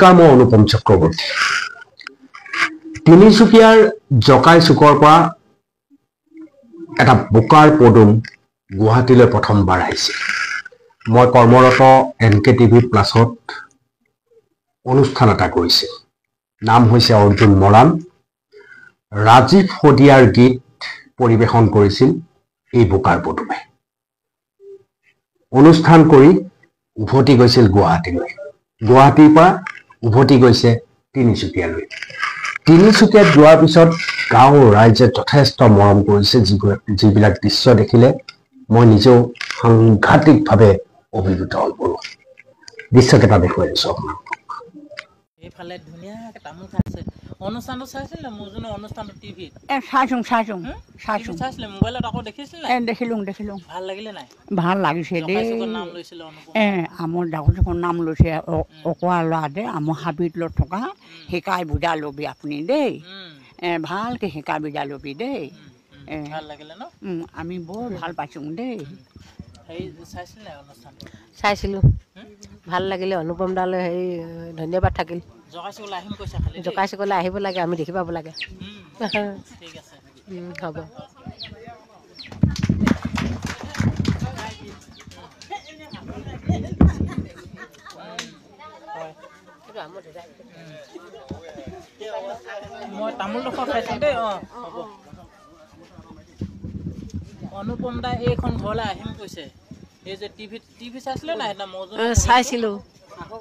নমস্কাৰ, মই অনুপম চক্ৰৱৰ্তী। তিনিচুকীয়াৰ জকাই চুকৰ পৰা এটা বোকাৰ পদুম গুৱাহাটীলৈ প্ৰথমবাৰ আহিছিল। মই কৰ্মৰত NKTV প্লাছত অনুষ্ঠান এটা কৰিছিল। নাম হৈছে অৰ্জুন মৰাণ। ৰাজীৱ শদিয়াৰ গীত পৰিৱেশন কৰিছিল এই বোকাৰ পদুমে। অনুষ্ঠান কৰি উভতি গৈছিল গুৱাহাটীলৈ। গুৱাহাটীৰ পৰা উভতি গৈছে তিনিচুকীয়ালৈ। তিনিচুকীয়াত যোৱাৰ পিছত গাঁৱৰ ৰাইজে যথেষ্ট মৰম কৰিছে। যিবিলাক দৃশ্য দেখিলে মই নিজেও সাংঘাতিকভাৱে অভিভূত হৈ পৰো। দৃশ্যকেইটা দেখুৱাই দিছো আপোনালোকক। এইফালে ধুনীয়াকে তামোল খাইছে। অনুষ্ঠানটো চাইছিল না? মোৰ জন্য অনুষ্ঠানটো টিভিত চাইছিলে। মোবাইলত আকৌ দেখিছিল নাই? দেখিলো। ভাল লাগিলে নাই? ভাল লাগিছে দেই। নাম লৈছিলে অনুপম। আমাৰ ডাঙৰ নাম লৈছে অকোৱা ল'ৰাতে আমাৰ হাবিতলত থকা শিকাই বুজাই ল'বি আপুনি দেই। ভালকে শিকাই বুজাই ল'বি দেই। ভাল লাগিলে ন? আমি বৰ ভাল পাইছোঁ দেই। চাইছিল নাই অনুষ্ঠান? চাইছিলোঁ, ভাল লাগিলে। অনুপম দালৈ ধন্যবাদ থাকিল। জকাই চুকলৈ আহিব লাগে, আমি দেখি পাব লাগে। ঠিক আছে, হ'ব। মই তামোলডোখৰ খাইছোঁ দেই। হ'ব। অনুপম দা এইখন ঘৰলৈ আহিম কৈছে। এই যে টিভি চাইছিলে নাই? চাইছিলোঁ।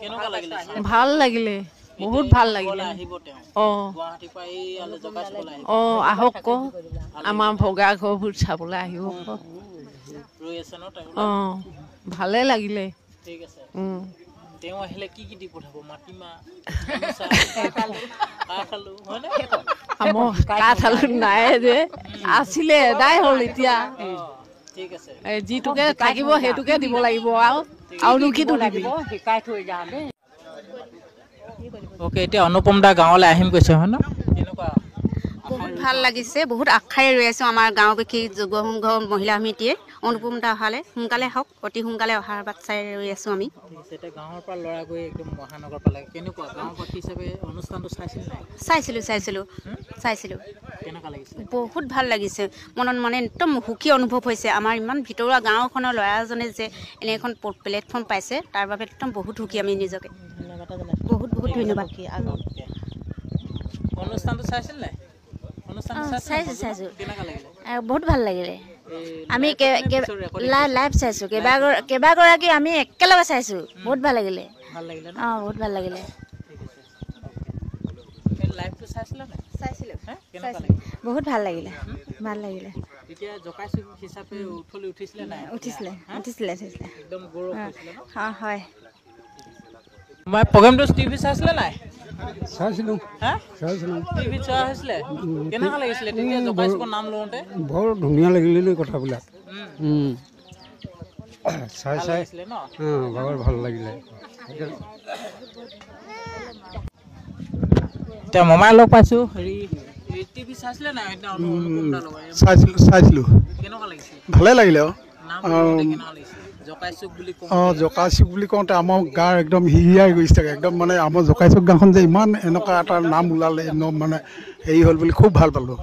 কেনেকুৱা লাগিলে? ভাল লাগিলে, বহুত ভাল লাগিলে। আহিব তেওঁ গুৱাহাটীৰ পৰা এই জকাই চুকলৈ আহিব। আহক ক, আমাৰ ভগা ঘৰবোৰ চাবলৈ আহিব। ৰৈ আছে ন তেওঁ? ভালে লাগিলে। ঠিক আছে। তেওঁ আহিলে কি দি পঠাব? মাটিমাহ, খালো হয়নে? কাঠ আলু নাই যে, আছিলে এদাই হ'ল এতিয়া। ঠিক আছে, যিটোকে থাকিব সেইটোকে দিব লাগিব আৰু কিটো লাগিব শিকাই থৈ যাওঁ দেই। অ'কে, এতিয়া অনুপম দা গাঁৱলৈ আহিম কৈছে হয় ন? কেনেকুৱা? বহুত ভাল লাগিছে। বহুত আশাৰে ৰৈ আছোঁ আমাৰ গাঁওবাসী যুৱ সংঘ মহিলা সমিতিয়ে অনুপম দা অহালে সোনকালে হওক, অতি সোনকালে অহাৰ বাট চাই ৰৈ আছোঁ আমি। এতিয়া গাঁৱৰ পৰা ল'ৰা গৈ একদম মহানগৰ পালে। কেনেকুৱা গাঁওবাসী হিচাপে অনুষ্ঠানটো চাইছিল নাই? চাইছিলোঁ। কেনেকুৱা লাগিছে? বহুত ভাল লাগিছে। মনত মানে একদম সুখী অনুভৱ হৈছে। আমাৰ ইমান ভিতৰুৱা গাঁওখনৰ ল'ৰা এজনে যে এনে এখন প্লেটফৰ্ম পাইছে, তাৰ বাবে একদম বহুত সুখী আমি নিজকে। বহুত ধন্যবাদ। অনুষ্ঠানটো চাইছিল নাই? চাইছোঁ। বহুত ভাল লাগিলে। আমি লাইভ চাইছোঁ। কেইবাগৰাকী আমি একেলগে চাইছোঁ। বহুত ভাল লাগিলে। বহুত ভাল লাগিলে। বহুত ভাল লাগিলে। তেতিয়া জকাই চুক হিচাপে উঠিছিলে নাই? উঠিছিলে। একদম গৌৰৱ হৈছিলে ন? হয়। মই প্ৰগ্ৰামটো টিভি চাইছিলে নাই? চাইছিলোঁ। টিভিত চোৱা হৈছিলে? কেনেকুৱা লাগিছিলে তেতিয়া জকাই চুকৰ নাম লওঁতে? বৰ ধুনীয়া লাগিলে কথাবিলাক। চাই ন? বৰ ভাল লাগিলে। এতিয়া মমাই লগ পাইছোঁ। টিভি চাইছিলে নাই? চাইছিলোঁ। কেনেকুৱা লাগিছিলে? ভালে লাগিলে। জকাই চুক বুলি কওঁতে আমাৰ গাৰ একদম হিৰিয়াই গৈছে থাকে। একদম মানে আমাৰ জকাই চুক গাঁওখন যে ইমান এনেকুৱা এটা নাম ওলালে, মানে হেৰি হ'ল বুলি খুব ভাল পালোঁ।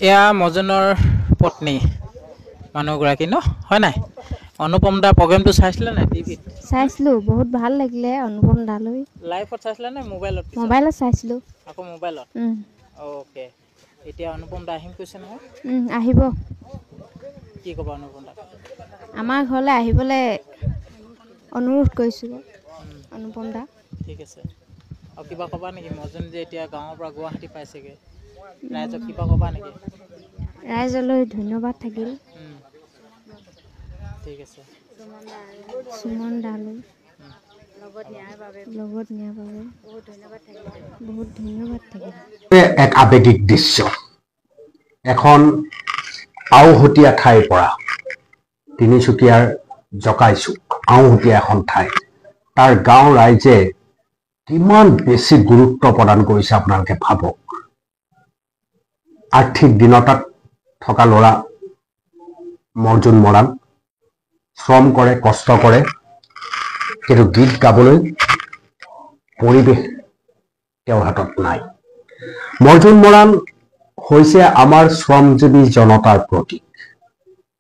এয়া মজনৰ পত্নী মানুহগৰাকী ন, হয় নাই? অনুপম দাৰ প্ৰগ্ৰেমটো চাইছিলে নাই টিভিত? চাইছিলোঁ। বহুত ভাল লাগিলে অনুপম দালৈ। লাইভত চাইছিলে নে মোবাইলত? মোবাইলত চাইছিলোঁ। আকৌ মোবাইলত? অ'কে। এতিয়া অনুপম দা আহিম কৈছে নহয়? আহিব। কি ক'বা অনুপম দা? আমাৰ ঘৰলৈ আহিবলৈ অনুৰোধ কৰিছোঁ অনুপম দা। ঠিক আছে। আৰু কিবা ক'বা নেকি? মজন যে এতিয়া গাঁৱৰ পৰা গুৱাহাটী পাইছেগৈ, ৰাইজক কিবা ক'বা নেকি? ৰাইজলৈ ধন্যবাদ থাকিল। ঠিক আছে। সুমন দালৈ লগত নিয়াৰ বাবে বহুত ধন্যবাদ থাকিল। এক আৱেগিক দৃশ্য। এখন আওহতীয়া ঠাইৰ পৰা তিনিচুকীয়াৰ জকাই চুক, আওহতীয়া এখন ঠাই, তাৰ গাঁৱৰ ৰাইজে কিমান বেছি গুৰুত্ব প্ৰদান কৰিছে আপোনালোকে ভাবক। আৰ্থিক দিনতাত থকা ল'ৰা অৰ্জুন মৰাণ, শ্ৰম কৰে, কষ্ট কৰে, কিন্তু গীত গাবলৈ পৰিৱেশ তেওঁৰ হাতত নাই। মৰ্জুন মৰাণ হৈছে আমাৰ শ্ৰমজীৱী জনতাৰ প্ৰতীক।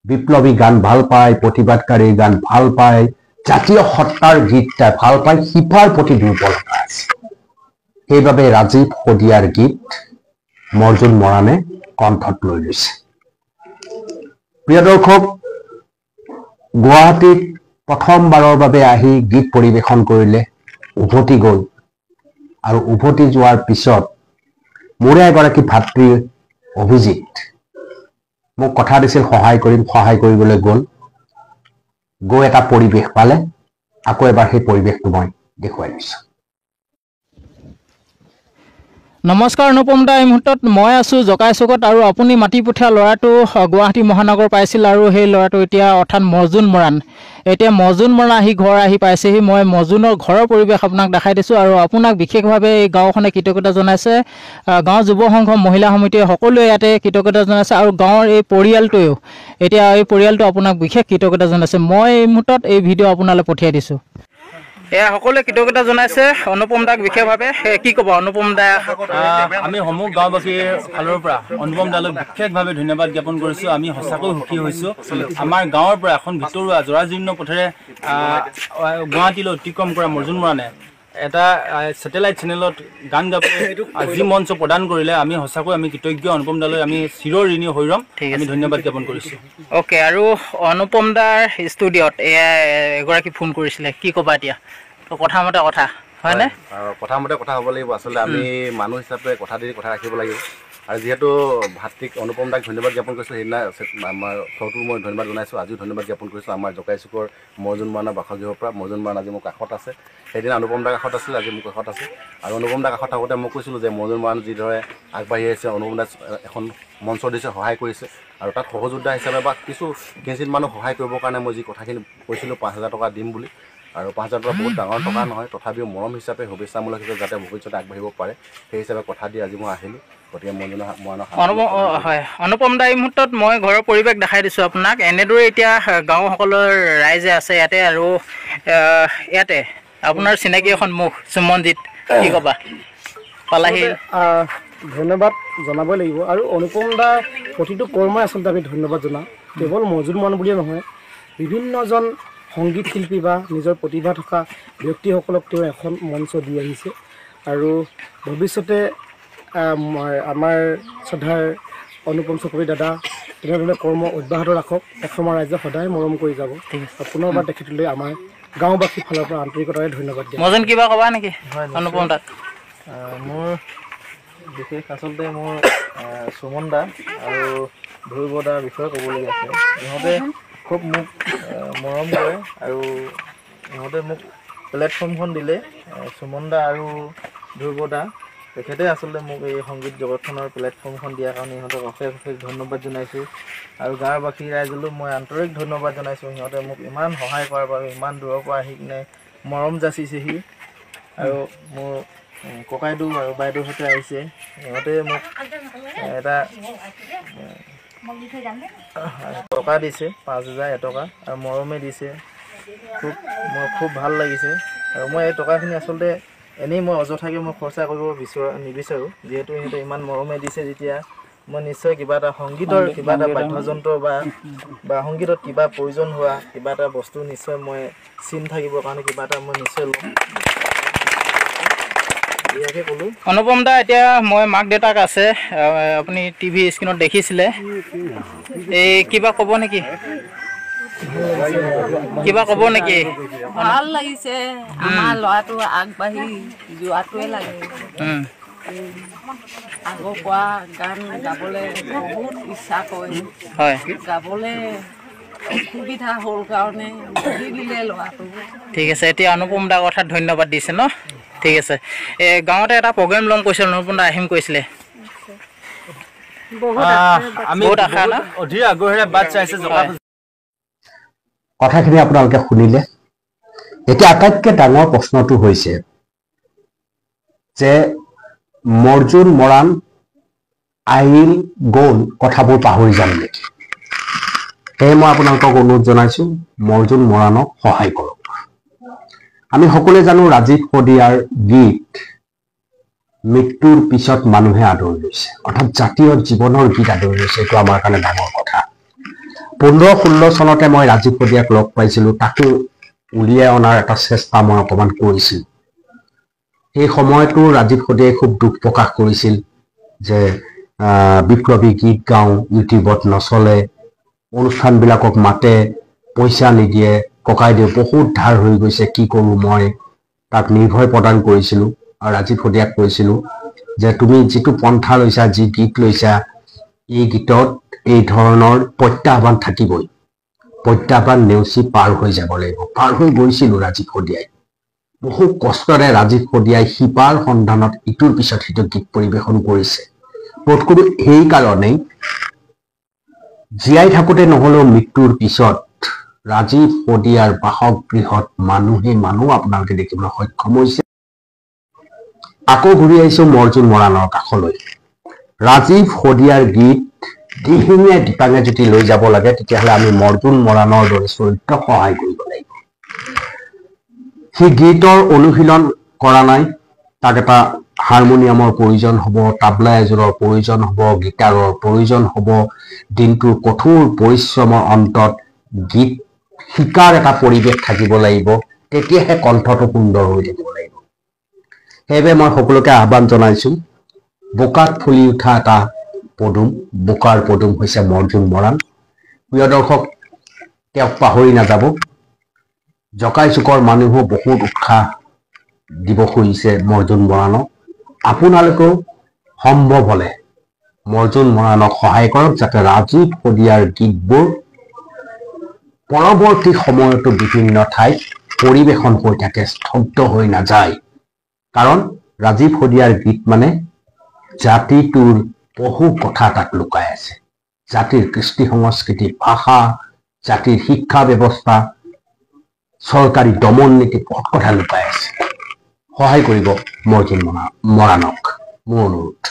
বিপ্লৱী গান ভাল পায়, প্ৰতিবাদকাৰী গান ভাল পায়, জাতীয় সত্তাৰ গীত তাই ভাল পায়, শিপাৰ প্ৰতি দুৰ্বলতা আছে। সেইবাবে ৰাজীৱ শদিয়াৰ গীত মৰ্জুন মৰাণে কণ্ঠত লৈ লৈছে। প্ৰিয় দৰ্শক, গুৱাহাটীত প্ৰথমবাৰৰ বাবে আহি গীত পৰিৱেশন কৰিলে, উভতি গ'ল, আৰু উভতি যোৱাৰ পিছত মোৰে এগৰাকী ভাতৃ অভিজিত মোক কথা দিছিল সহায় কৰিম, সহায় কৰিবলৈ গৈ এটা পৰিৱেশ পালে। আকৌ এবাৰ সেই পৰিৱেশটো মই দেখুৱাই দিছোঁ। নমস্কাৰ অনুপম দা, এই মুহূৰ্তত মই আছোঁ জকাই চুকত, আৰু আপুনি মাতি পঠিওৱা ল'ৰাটো গুৱাহাটী মহানগৰ পাইছিল, আৰু সেই ল'ৰাটো এতিয়া অৰ্থাৎ মৰ্জুন মৰাণ, এতিয়া মৰ্জুন মৰাণ ঘৰ আহি পাইছেহি। মই মৰ্জুনৰ ঘৰৰ পৰিৱেশ আপোনাক দেখাই দিছোঁ, আৰু আপোনাক বিশেষভাৱে এই গাঁওখনে কৃতজ্ঞতা জনাইছে। গাঁৱৰ যুৱ সংঘ, মহিলা সমিতিয়ে সকলোৱে ইয়াতে কৃতজ্ঞতা জনাইছে, আৰু গাঁৱৰ এই পৰিয়ালটোৱেও এতিয়া এই পৰিয়ালটো আপোনাক বিশেষ কৃতজ্ঞতা জনাইছে। মই এই মুহূৰ্তত এই ভিডিঅ' আপোনালৈ পঠিয়াই দিছোঁ। এয়া সকলোৱে কৃতজ্ঞতা জনাইছে অনুপম দাক বিশেষভাৱে। কি ক'ব অনুপম দা? আমি সমূহ গাঁওবাসীৰ ফালৰ পৰা অনুপম দালৈ বিশেষভাৱে ধন্যবাদ জ্ঞাপন কৰিছোঁ। আমি সঁচাকৈ সুখী হৈছোঁ। আমাৰ গাঁৱৰ পৰা এখন ভিতৰুৱা জৰাজীৰ্ণ পথেৰে গুৱাহাটীলৈ অতিক্ৰম কৰা মৰ্জুন মৰাণে এটা ছেটেলাইট চেনেলত গান গাবলৈ যি মঞ্চ প্ৰদান কৰিলে, আমি সঁচাকৈ আমি কৃতজ্ঞ। অনুপম দালৈ আমি চিৰ ঋণী হৈ ৰ'ম। আমি ধন্যবাদ জ্ঞাপন কৰিছোঁ। অ'কে, আৰু অনুপম দাৰ ষ্টুডিঅ'ত এগৰাকী ফোন কৰিছিলে, কি ক'বা এতিয়া? কথা মতে কথা হয়নে? কথামতে কথা হ'ব লাগিব। আচলতে আমি মানুহ হিচাপে কথা দি কথা ৰাখিব লাগিব। আৰু যিহেতু ভাতৃক অনুপম দাক ধন্যবাদ জ্ঞাপন কৰিছোঁ, সেইদিনা আমাৰ ঘৰটো মই ধন্যবাদ জনাইছোঁ, আজিও ধন্যবাদ জ্ঞাপন কৰিছোঁ। আমাৰ জকাই চুকৰ মৰ্জুন মৰাণৰ বাসগৃহৰ পৰা মৰ্জুন মৰাণ আজি মোৰ কাষত আছে। সেইদিনা অনুপম দাৰ কাষত আছিল, আজি মোৰ কাষত আছে। আৰু অনুপম দাৰ কাষত থাকোঁতে মই কৈছিলোঁ যে মৰ্জুন মৰাণ যিদৰে আগবাঢ়ি আহিছে, অনুপম দাক এখন মঞ্চ দিছে, সহায় কৰিছে, আৰু তাত সহযোদ্ধা হিচাপে বা কিঞ্চিত মানুহ সহায় কৰিবৰ কাৰণে মই যি কথাখিনি কৈছিলোঁ 5,000 টকা দিম বুলি, আৰু 5,000 টকা বহুত ডাঙৰ টকা নহয়, তথাপিও মৰম হিচাপে, শুভেচ্ছামূলক হিচাপে যাতে ভৱিষ্যতে আগবাঢ়িব পাৰে, সেই হিচাপে কথা দি আজি মই আহিলোঁ। গতিকে হয়, অনুপম দা, এই মুহূৰ্তত মই ঘৰৰ পৰিৱেশ দেখাই দিছোঁ আপোনাক। এনেদৰে এতিয়া গাঁওসকলৰ ৰাইজে আছে ইয়াতে, আৰু ইয়াতে আপোনাৰ চিনাকি এখন মুখ সুমনজিত, কি ক'বা? পালাহি। ধন্যবাদ জনাবই লাগিব। আৰু অনুপম দা প্ৰতিটো কৰ্মই আচলতে আমি ধন্যবাদ জনাওঁ। কেৱল মৰ্জুন মৰাণ বুলিয়ে নহয়, বিভিন্নজন সংগীত শিল্পী বা নিজৰ প্ৰতিভা থকা ব্যক্তিসকলক তেওঁ এখন মঞ্চ দি আহিছে, আৰু ভৱিষ্যতে আমাৰ শ্ৰদ্ধাৰ অনুপম চকৰী দাদা তেনেধৰণে কৰ্ম অব্যাহত ৰাখক। অসমৰ ৰাইজে সদায় মৰম কৰি যাব। পুনৰবাৰ তেখেতলৈ আমাৰ গাঁওবাসীৰ ফালৰ পৰা আন্তৰিকতাৰে ধন্যবাদ দিয়ক। মৰ্জুন কিবা ক'বা নেকি অনুপম দাক? মোৰ বিশেষ আচলতে মোৰ সুমন দা আৰু ধ্ৰুৱ দাৰ বিষয়ে ক'বলগীয়া আছে। ইহঁতে খুব মোক মৰম কৰে, আৰু ইহঁতে মোক প্লেটফৰ্মখন দিলে। সুমন দা আৰু ধ্ৰুৱ দা তেখেতে আচলতে মোক এই সংগীত জগতখনৰ প্লেটফৰ্মখন দিয়াৰ কাৰণে ইহঁতক অশেষ অশেষ ধন্যবাদ জনাইছোঁ। আৰু গাঁওবাসী ৰাইজলৈও মই আন্তৰিক ধন্যবাদ জনাইছোঁ। সিহঁতে মোক ইমান সহায় কৰাৰ বাবে, ইমান দূৰৰ পৰা আহি কিনে মৰম যাচিছেহি। আৰু মোৰ ককাইদেউ আৰু বাইদেউহঁতে আহিছে, সিহঁতে মোক এটা টকা দিছে, 5,000 এটকা, আৰু মৰমে দিছে। খুব ভাল লাগিছে। আৰু মই এই টকাখিনি আচলতে এনেই মই অযথাকৈ মই খৰচা কৰিব নিবিচাৰোঁ। যিহেতু সিহঁতে ইমান মৰমে দিছে যেতিয়া, মই নিশ্চয় কিবা এটা সংগীতৰ কিবা এটা বাদ্যযন্ত্ৰ বা সংগীতত কিবা প্ৰয়োজন হোৱা কিবা এটা বস্তু নিশ্চয় মই চিন থাকিবৰ কাৰণে কিবা এটা মই নিশ্চয় ল'ম। অনুপম দা, এতিয়া মই মাক দেউতাক আছে, আপুনি টিভি স্ক্ৰীণত দেখিছিলে, এই কিবা ক'ব নেকি? কিবা ক'ব নেকি? ভাল লাগিছে, আমাৰ ল'ৰাটো আগবাঢ়ি যোৱাটোৱে লাগে। আগৰ পৰা গান গাবলৈ বহুত ইচ্ছা কৰে, হয়, গাবলৈ অসুবিধা হ'ল কাৰণে বহি দিলে ল'ৰাটো। ঠিক আছে, এতিয়া অনুপম দাৰ কথাত ধন্যবাদ দিছে ন? ঠিক আছে। গাঁৱতে এটা প্ৰগ্ৰেম ল'ম কৈছিল, অনুপম দা আহিম কৈছিলে। আমি অধীৰ আগ্ৰহেৰে বাট চাইছে। কথাখিনি আপোনালোকে শুনিলে। এতিয়া আটাইতকৈ ডাঙৰ প্ৰশ্নটো হৈছে যে মৰ্জুন মৰাণ আহিল গ'ল, কথাবোৰ পাহৰি যাম নেকি? সেয়ে মই আপোনালোকক অনুৰোধ জনাইছোঁ মৰ্জুন মৰাণক সহায় কৰক। আমি সকলোৱে জানো ৰাজীৱ শদিয়াৰ গীত মৃত্যুৰ পিছত মানুহে আদৰি লৈছে, অৰ্থাৎ জাতীয় জীৱনৰ গীত আদৰি লৈছে। এইটো আমাৰ কাৰণে ডাঙৰ কথা। 15-16 চনতে মই ৰাজীৱ শদিয়াক লগ পাইছিলোঁ, তাকো উলিয়াই অনাৰ এটা চেষ্টা মই অকণমান কৰিছিলোঁ। সেই সময়তো ৰাজীৱ শদিয়াই খুব দুখ প্ৰকাশ কৰিছিল যে বিপ্লৱী গীত গাওঁ, ইউটিউবত নচলে, অনুষ্ঠানবিলাকক মাতে, পইচা নিদিয়ে, ককাইদেউ বহুত ধাৰ হৈ গৈছে, কি কৰোঁ। মই তাক নিৰ্ভয় প্ৰদান কৰিছিলোঁ আৰু ৰাজীৱ শদিয়াক কৈছিলোঁ যে তুমি যিটো পন্থা লৈছা, যি গীত লৈছা, এই গীতত এই ধৰণৰ প্ৰত্যাহ্বান থাকিবই। প্ৰত্যাহ্বান নেওচি পাৰ হৈ যাব লাগিব। পাৰ হৈ গৈছিলোঁ ৰাজীৱ শদিয়াই। বহু কষ্টৰে ৰাজীৱ শদিয়াই শিপাৰ সন্ধানত ইটোৰ পিছত সিটো গীত পৰিৱেশন কৰিছে। বোধ কৰোঁ সেইকাৰণেই জীয়াই থাকোঁতে নহ'লেও মৃত্যুৰ পিছত ৰাজীৱ শদিয়াৰ বাসগৃহত মানুহ আপোনালোকে দেখিবলৈ সক্ষম হৈছে। আকৌ ঘূৰি আহিছোঁ মৰ্জুন মৰাণৰ কাষলৈ। ৰাজীৱ শদিয়াৰ গীত দিহিঙে দীপাঙে যদি লৈ যাব লাগে, তেতিয়াহ'লে আমি মৰ্জুন মৰাণৰ দৰে চৰিত্ৰক সহায় কৰিব লাগিব। সি গীতৰ অনুশীলন কৰা নাই, তাক এটা হাৰমনিয়ামৰ প্ৰয়োজন হ'ব, তাবলা এযোৰৰ প্ৰয়োজন হ'ব, গীটাৰৰ প্ৰয়োজন হ'ব। দিনটোৰ কঠোৰ পৰিশ্ৰমৰ অন্তত গীত শিকাৰ এটা পৰিৱেশ থাকিব লাগিব, তেতিয়াহে কণ্ঠটো সুন্দৰ হৈ থাকিব লাগিব। সেইবাবে মই সকলোকে আহ্বান জনাইছোঁ, বোকাত ফুলি উঠা এটা পদুম, বোকাৰ পদুম হৈছে মৰ্জুন মৰাণ। প্ৰিয় দৰ্শক, তেওঁক পাহৰি নাযাব। জকাইচুকৰ মানুহেও বহুত উৎসাহ দিব খুজিছে মৰ্জুন মৰাণক। আপোনালোকেও সম্ভৱ হ'লে মৰ্জুন মৰাণক সহায় কৰক, যাতে ৰাজীৱ শদিয়াৰ গীতবোৰ পৰৱৰ্তী সময়তো বিভিন্ন ঠাইত পৰিৱেশন হৈ থাকে, স্তব্ধ হৈ নাযায়। কাৰণ ৰাজীৱ শদিয়াৰ গীত মানে জাতিটোৰ বহু কথা তাত লুকাই আছে। জাতিৰ কৃষ্টি সংস্কৃতি, ভাষা, জাতিৰ শিক্ষা ব্যৱস্থা, চৰকাৰী দমন নীতি, বহুত কথা লুকাই আছে। সহায় কৰিব মৰ্জুন মৰাণক, মোৰ অনুৰোধ।